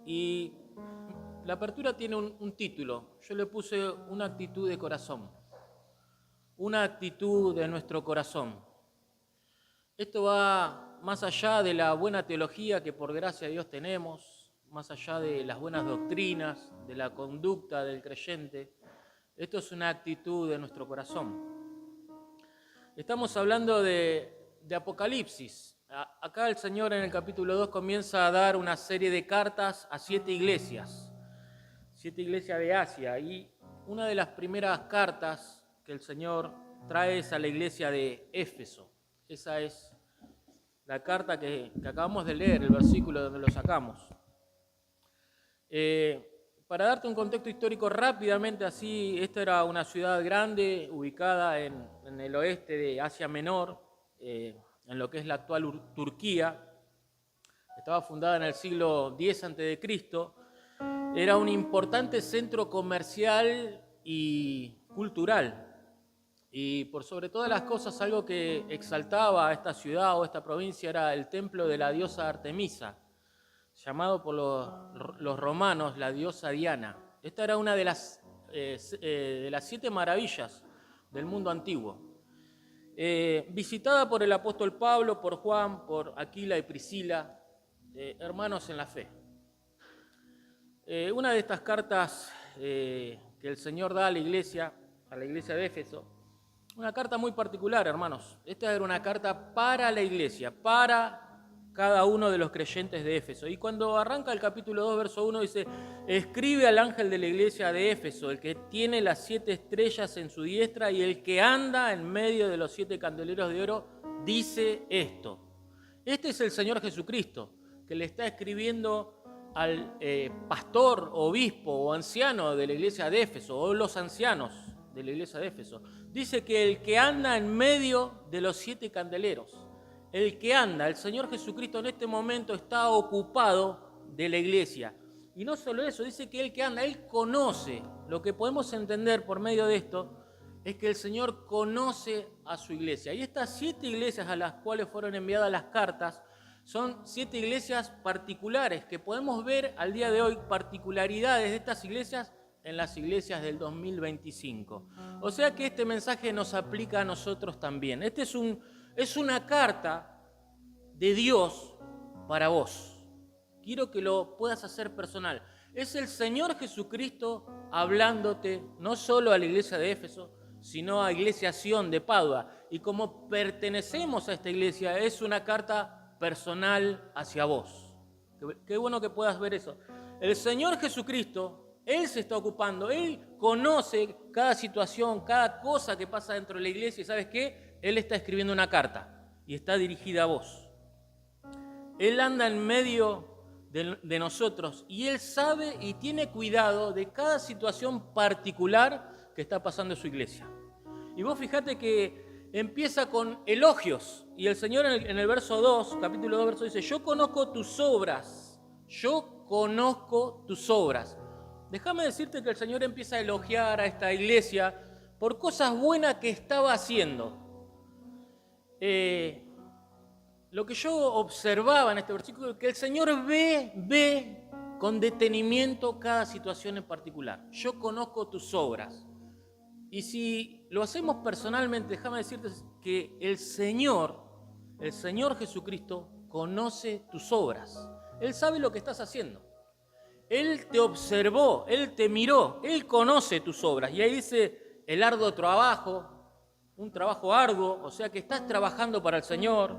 y la apertura tiene un título. Yo le puse una actitud de corazón, una actitud de nuestro corazón. Esto va más allá de la buena teología que por gracia de Dios tenemos, más allá de las buenas doctrinas, de la conducta del creyente. Esto es una actitud de nuestro corazón. Estamos hablando de Apocalipsis. Acá el Señor en el capítulo 2 comienza a dar una serie de cartas a 7 iglesias de Asia. Y una de las primeras cartas que el Señor trae es a la iglesia de Éfeso. Esa es la carta que acabamos de leer, el versículo donde lo sacamos. Para darte un contexto histórico rápidamente así, esta era una ciudad grande ubicada en el oeste de Asia Menor, en lo que es la actual Turquía. Estaba fundada en el siglo X a.C. Era un importante centro comercial y cultural. Y por sobre todas las cosas, algo que exaltaba a esta ciudad o esta provincia era el templo de la diosa Artemisa, llamado por los romanos la diosa Diana. Esta era una de las 7 maravillas del mundo antiguo. Visitada por el apóstol Pablo, por Juan, por Aquila y Priscila, hermanos en la fe. Una de estas cartas que el Señor da a la iglesia de Éfeso, una carta muy particular, hermanos. Esta era una carta para la iglesia, para cada uno de los creyentes de Éfeso. Y cuando arranca el capítulo 2, verso 1, dice: escribe al ángel de la iglesia de Éfeso, el que tiene las 7 estrellas en su diestra y el que anda en medio de los 7 candeleros de oro, dice esto. Este es el Señor Jesucristo, que le está escribiendo al pastor, obispo o anciano de la iglesia de Éfeso, o los ancianos de la iglesia de Éfeso. Dice que el que anda en medio de los 7 candeleros, el que anda, el Señor Jesucristo en este momento está ocupado de la iglesia. Y no solo eso, dice que el que anda, Él conoce. Lo que podemos entender por medio de esto es que el Señor conoce a su iglesia. Y estas 7 iglesias a las cuales fueron enviadas las cartas son 7 iglesias particulares que podemos ver al día de hoy particularidades de estas iglesias en las iglesias del 2025. O sea que este mensaje nos aplica a nosotros también. Es una carta de Dios para vos. Quiero que lo puedas hacer personal. Es el Señor Jesucristo hablándote no solo a la iglesia de Éfeso, sino a Iglesia Sion de Padua. Y como pertenecemos a esta iglesia, es una carta personal hacia vos. Qué bueno que puedas ver eso. El Señor Jesucristo, Él se está ocupando, Él conoce cada situación, cada cosa que pasa dentro de la iglesia. ¿Y sabes qué? Él está escribiendo una carta y está dirigida a vos. Él anda en medio de nosotros y Él sabe y tiene cuidado de cada situación particular que está pasando en su iglesia. Y vos fíjate que empieza con elogios. Y el Señor en el verso 2, capítulo 2, verso dice: yo conozco tus obras, yo conozco tus obras. Déjame decirte que el Señor empieza a elogiar a esta iglesia por cosas buenas que estaba haciendo. Lo que yo observaba en este versículo es que el Señor ve con detenimiento cada situación en particular. Yo conozco tus obras. Y si lo hacemos personalmente, déjame decirte que el Señor Jesucristo conoce tus obras. Él sabe lo que estás haciendo. Él te observó, Él te miró, Él conoce tus obras. Y ahí dice el arduo trabajo, un trabajo arduo, o sea que estás trabajando para el Señor.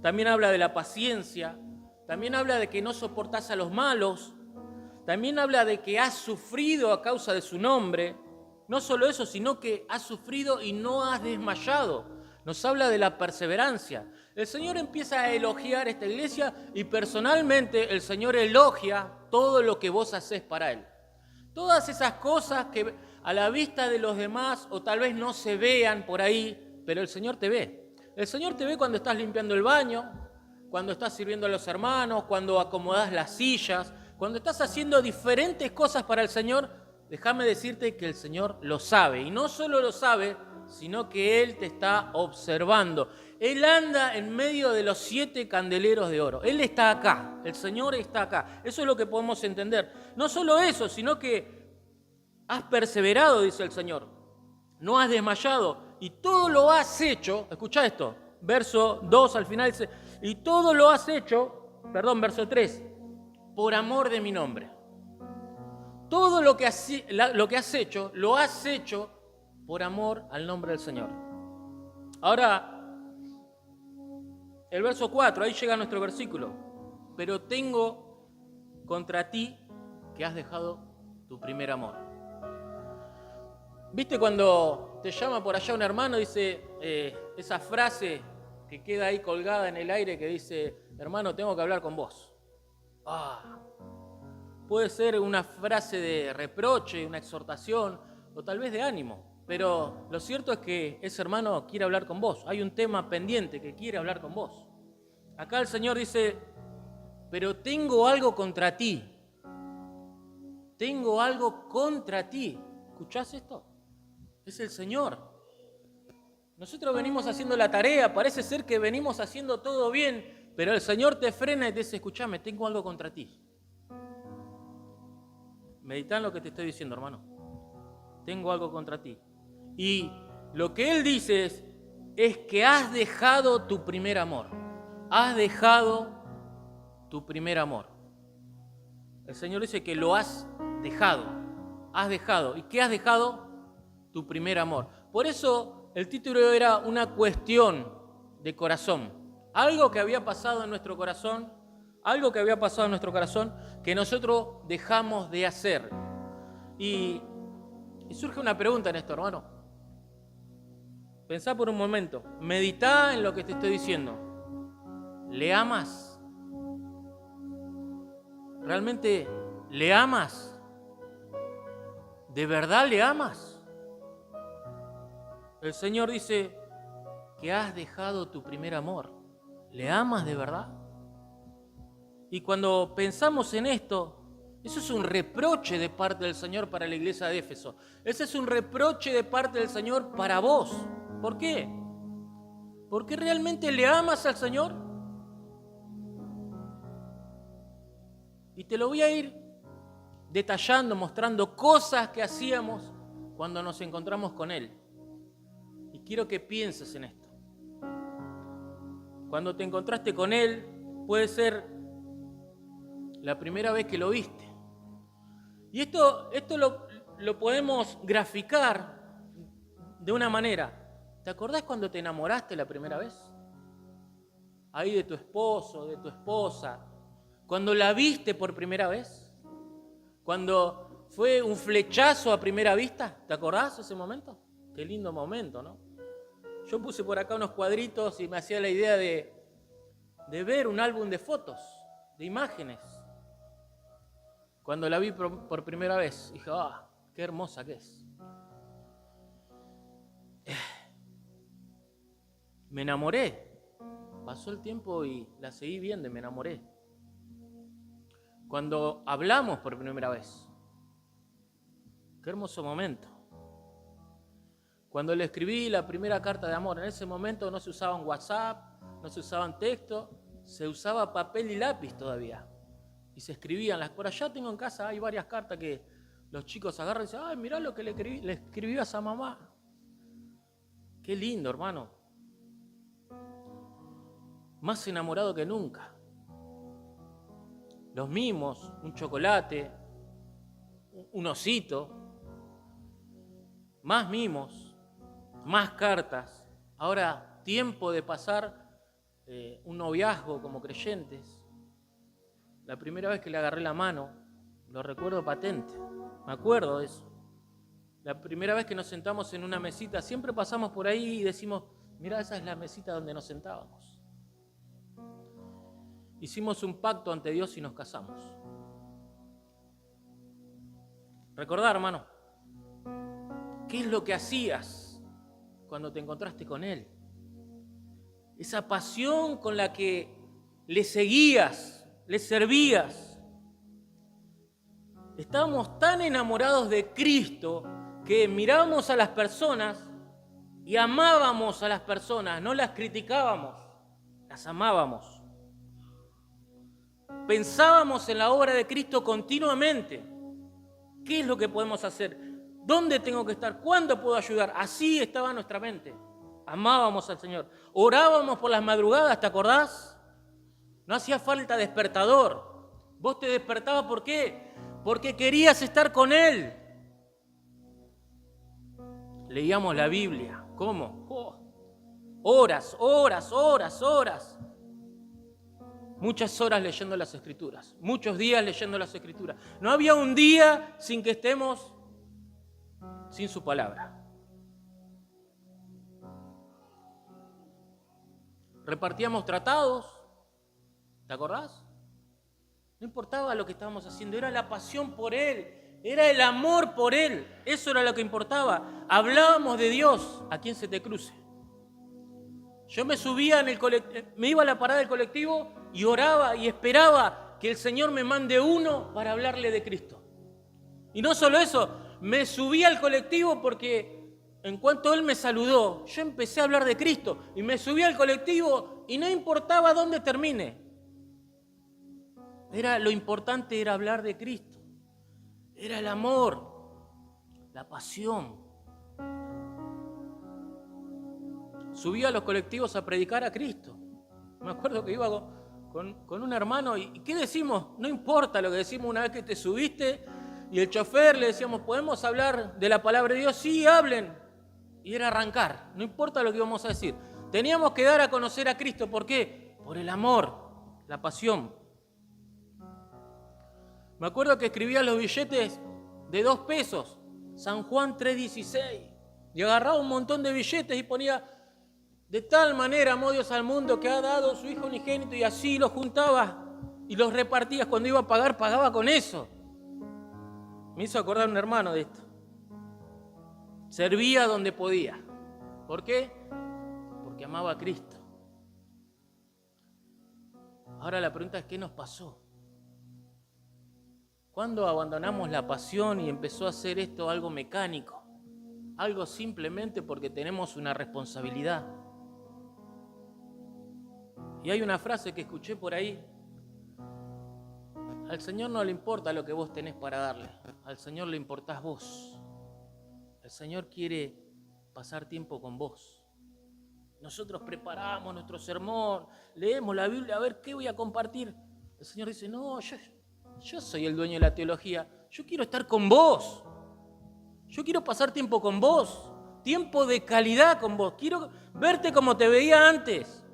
También habla de la paciencia, también habla de que no soportás a los malos, también habla de que has sufrido a causa de su nombre. No solo eso, sino que has sufrido y no has desmayado. Nos habla de la perseverancia. El Señor empieza a elogiar esta iglesia y personalmente el Señor elogia todo lo que vos hacés para Él. Todas esas cosas que a la vista de los demás o tal vez no se vean por ahí, pero el Señor te ve. El Señor te ve cuando estás limpiando el baño, cuando estás sirviendo a los hermanos, cuando acomodás las sillas, cuando estás haciendo diferentes cosas para el Señor. Déjame decirte que el Señor lo sabe, y no solo lo sabe, sino que Él te está observando. Él anda en medio de los 7 candeleros de oro. Él está acá, el Señor está acá. Eso es lo que podemos entender. No solo eso, sino que has perseverado, dice el Señor. No has desmayado y todo lo has hecho. Escucha esto, verso 2 al final dice, y todo lo has hecho, verso 3, por amor de mi nombre. Todo lo que has hecho, lo has hecho por amor al nombre del Señor. Ahora, el verso 4, ahí llega nuestro versículo. Pero tengo contra ti que has dejado tu primer amor. ¿Viste cuando te llama por allá un hermano y dice esa frase que queda ahí colgada en el aire que dice, hermano, tengo que hablar con vos? Puede ser una frase de reproche, una exhortación o tal vez de ánimo, pero lo cierto es que ese hermano quiere hablar con vos. Hay un tema pendiente que quiere hablar con vos. Acá el Señor dice, pero tengo algo contra ti. Tengo algo contra ti. ¿Escuchás esto? Es el Señor. Nosotros venimos haciendo la tarea, parece ser que venimos haciendo todo bien, pero el Señor te frena y te dice, escuchame, tengo algo contra ti. Meditá en lo que te estoy diciendo, hermano. Tengo algo contra ti. Y lo que Él dice es que has dejado tu primer amor. Has dejado tu primer amor. El Señor dice que lo has dejado. Has dejado. ¿Y qué has dejado? Tu primer amor. Por eso el título era una cuestión de corazón. Algo que había pasado en nuestro corazón. Algo que había pasado en nuestro corazón que nosotros dejamos de hacer. Y surge una pregunta en esto, hermano. Pensá por un momento. Meditá en lo que te estoy diciendo. ¿Le amas? ¿Realmente le amas? ¿De verdad le amas? El Señor dice que has dejado tu primer amor. ¿Le amas de verdad? Y cuando pensamos en esto, eso es un reproche de parte del Señor para la iglesia de Éfeso. Ese es un reproche de parte del Señor para vos. ¿Por qué? ¿Por qué realmente le amas al Señor? Y te lo voy a ir detallando, mostrando cosas que hacíamos cuando nos encontramos con Él. Y quiero que pienses en esto. Cuando te encontraste con Él, puede ser la primera vez que lo viste. Y esto lo podemos graficar de una manera. ¿Te acordás cuando te enamoraste la primera vez? Ahí de tu esposo, de tu esposa. Cuando la viste por primera vez. Cuando fue un flechazo a primera vista. ¿Te acordás ese momento? Qué lindo momento, ¿no? Yo puse por acá unos cuadritos y me hacía la idea de ver un álbum de fotos, de imágenes. Cuando la vi por primera vez, dije, qué hermosa que es. Me enamoré. Pasó el tiempo y la seguí viendo y me enamoré. Cuando hablamos por primera vez. Qué hermoso momento. Cuando le escribí la primera carta de amor, en ese momento no se usaban WhatsApp, no se usaban texto, se usaba papel y lápiz todavía. Y se escribían. Por allá tengo en casa, hay varias cartas que los chicos agarran y dicen, ay, mirá lo que le escribió a esa mamá. Qué lindo, hermano. Más enamorado que nunca. Los mimos, un chocolate, un osito, más mimos, más cartas. Ahora, tiempo de pasar un noviazgo como creyentes. La primera vez que le agarré la mano, lo recuerdo patente, me acuerdo de eso. La primera vez que nos sentamos en una mesita, siempre pasamos por ahí y decimos, mirá, esa es la mesita donde nos sentábamos. Hicimos un pacto ante Dios y nos casamos. Recordá, hermano, ¿qué es lo que hacías cuando te encontraste con Él? Esa pasión con la que le seguías, le servías. Estábamos tan enamorados de Cristo que mirábamos a las personas y amábamos a las personas, no las criticábamos, las amábamos. Pensábamos en la obra de Cristo continuamente. ¿Qué es lo que podemos hacer? ¿Dónde tengo que estar? ¿Cuándo puedo ayudar? Así estaba nuestra mente. Amábamos al Señor. Orábamos por las madrugadas, ¿te acordás? No hacía falta despertador. Vos te despertabas, ¿por qué? Porque querías estar con Él. Leíamos la Biblia. ¿Cómo? Horas. Muchas horas leyendo las Escrituras. Muchos días leyendo las Escrituras. No había un día sin que estemos sin su palabra. Repartíamos tratados. ¿Te acordás? No importaba lo que estábamos haciendo, era la pasión por Él, era el amor por Él, eso era lo que importaba. Hablábamos de Dios a quien se te cruce. Yo me subía me iba a la parada del colectivo y oraba y esperaba que el Señor me mande uno para hablarle de Cristo. Y no solo eso, me subí al colectivo porque en cuanto Él me saludó, yo empecé a hablar de Cristo y me subí al colectivo y no importaba dónde termine. Lo importante era hablar de Cristo. Era el amor, la pasión. Subí a los colectivos a predicar a Cristo. Me acuerdo que iba con un hermano y ¿qué decimos? No importa lo que decimos una vez que te subiste y el chofer le decíamos, ¿podemos hablar de la palabra de Dios? Sí, hablen. Y era arrancar, no importa lo que íbamos a decir. Teníamos que dar a conocer a Cristo. ¿Por qué? Por el amor, la pasión. Me acuerdo que escribía los billetes de 2 pesos, San Juan 3:16, y agarraba un montón de billetes y ponía, de tal manera amó Dios al mundo que ha dado su Hijo unigénito, y así los juntaba y los repartías. Cuando iba a pagar, pagaba con eso. Me hizo acordar un hermano de esto. Servía donde podía. ¿Por qué? Porque amaba a Cristo. Ahora la pregunta es, ¿qué nos pasó? ¿Cuándo abandonamos la pasión y empezó a hacer esto algo mecánico? Algo simplemente porque tenemos una responsabilidad. Y hay una frase que escuché por ahí. Al Señor no le importa lo que vos tenés para darle. Al Señor le importás vos. El Señor quiere pasar tiempo con vos. Nosotros preparamos nuestro sermón, leemos la Biblia, a ver qué voy a compartir. El Señor dice, no, yo soy el dueño de la teología. Yo quiero estar con vos. Yo quiero pasar tiempo con vos. Tiempo de calidad con vos. Quiero verte como te veía antes.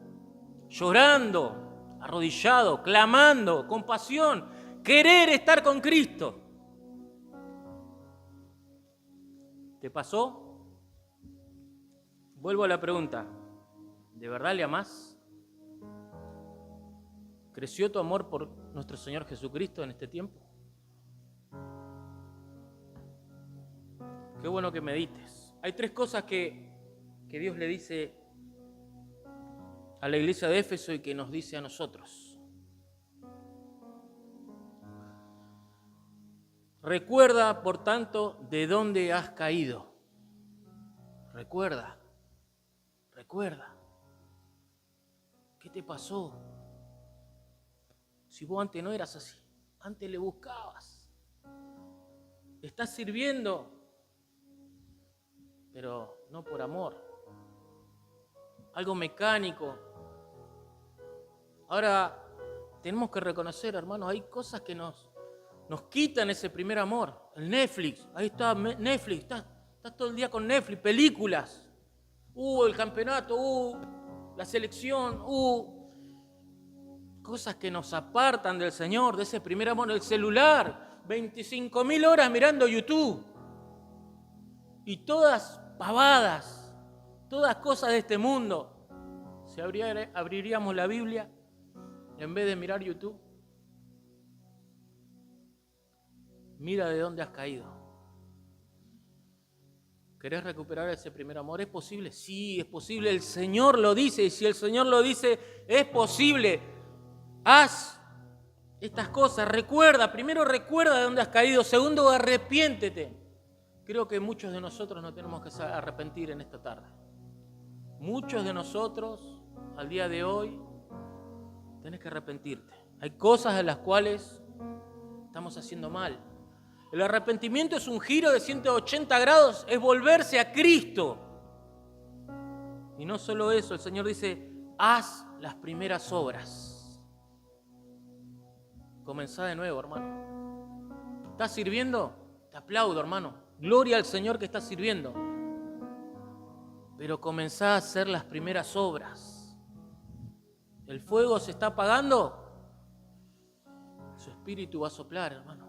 Llorando, arrodillado, clamando, con pasión. Querer estar con Cristo. ¿Te pasó? Vuelvo a la pregunta. ¿De verdad le amás? ¿Creció tu amor por nuestro Señor Jesucristo en este tiempo? Qué bueno que medites. Hay 3 cosas que Dios le dice a la iglesia de Éfeso y que nos dice a nosotros. Recuerda, por tanto, de dónde has caído. Recuerda. ¿Qué te pasó? Si vos antes no eras así, antes le buscabas. Estás sirviendo, pero no por amor. Algo mecánico. Ahora, tenemos que reconocer, hermanos, hay cosas que nos quitan ese primer amor. El Netflix, ahí está Netflix, estás todo el día con Netflix, películas. El campeonato, la selección, cosas que nos apartan del Señor, de ese primer amor. El celular, 25.000 horas mirando YouTube. Y todas pavadas, todas cosas de este mundo. Si abriríamos la Biblia en vez de mirar YouTube, mira de dónde has caído. ¿Querés recuperar ese primer amor? ¿Es posible? Sí, es posible. El Señor lo dice. Y si el Señor lo dice, es posible. Haz estas cosas. Primero recuerda de dónde has caído. Segundo, arrepiéntete. Creo que muchos de nosotros nos tenemos que arrepentir en esta tarde. muchos de nosotros, al día de hoy, tenés que arrepentirte. Hay cosas en las cuales estamos haciendo mal. El arrepentimiento es un giro de 180 grados, es volverse a Cristo. Y no solo eso, el Señor dice, haz las primeras obras. Comenzá de nuevo, hermano. ¿Estás sirviendo? Te aplaudo, hermano. Gloria al Señor que estás sirviendo. Pero comenzá a hacer las primeras obras. ¿El fuego se está apagando? Su espíritu va a soplar, hermano.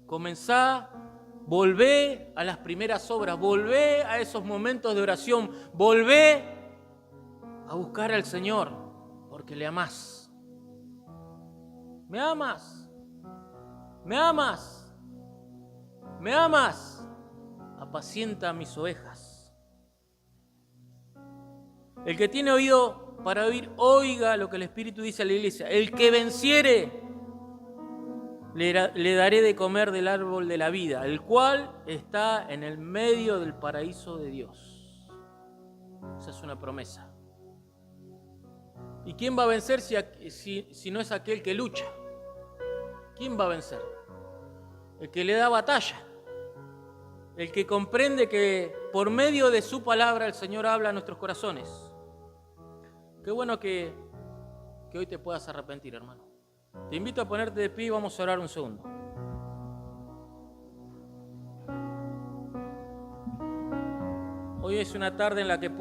Comenzá, volvé a las primeras obras, volvé a esos momentos de oración, volvé a buscar al Señor, porque le amás. ¿Me amas? ¿Me amas? ¿Me amas? Apacienta mis ovejas. El que tiene oído para oír, oiga lo que el Espíritu dice a la iglesia. El que venciere, le daré de comer del árbol de la vida, el cual está en el medio del paraíso de Dios. Esa es una promesa. ¿Y quién va a vencer si no es aquel que lucha? ¿Quién va a vencer? El que le da batalla. El que comprende que por medio de su palabra el Señor habla a nuestros corazones. Qué bueno que hoy te puedas arrepentir, hermano. Te invito a ponerte de pie y vamos a orar un segundo. Hoy es una tarde en la que